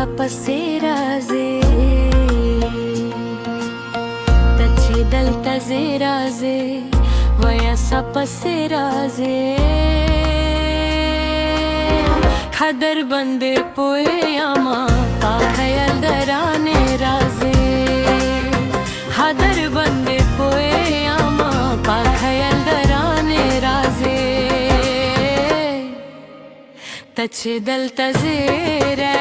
sapaseraze tache daltazeraze vaya sapaseraze Kadar bande poyama ka khayal darane raze Hadar bande poyama ka khayal darane raze Tache daltazeraze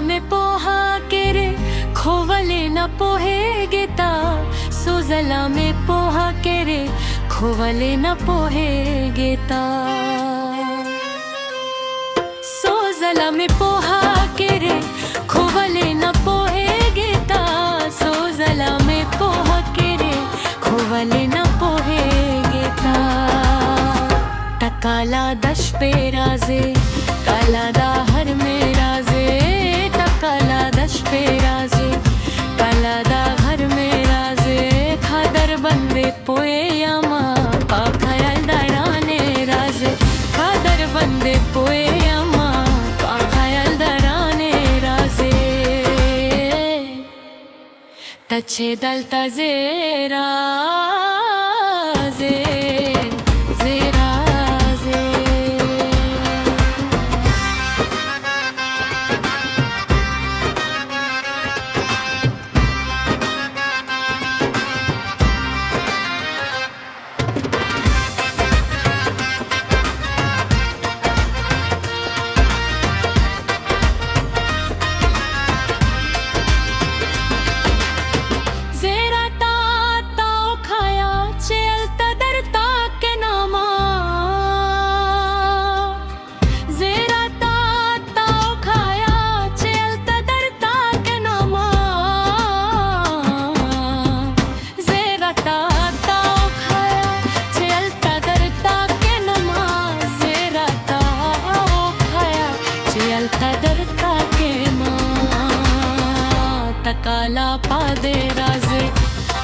में पोहा केरे खोवले न पोहे गेता सोजला में पोहा केरे खोवले न पोहे गेता सोजला में पोहा केरे खोवले न पोहे गेता सोजला में पोहा केरे खोवले न पोहे गेता टकाला दश पे राजे काला दा हर में राजे काला दश पे राजे काला दा घर में राजे खादर बंदे पोए यमा पा खयाल दराने राजे खादर बंदे पोए यमा पा खयाल दराने राजे तचे दलता जेराजे काला पादे राजे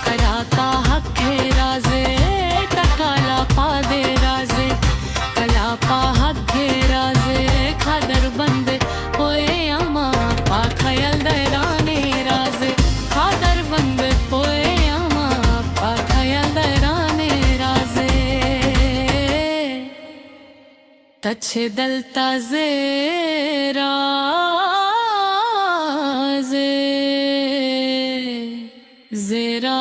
कराता हक्के राजे टकाला पादे राजे कला पा हक्के राजे खादर बंदे पोए अमा पा खयाल दराने राजे खादर बंदे पोए अमा पा खयाल दराने राजे तचे दलता जेराजे Zera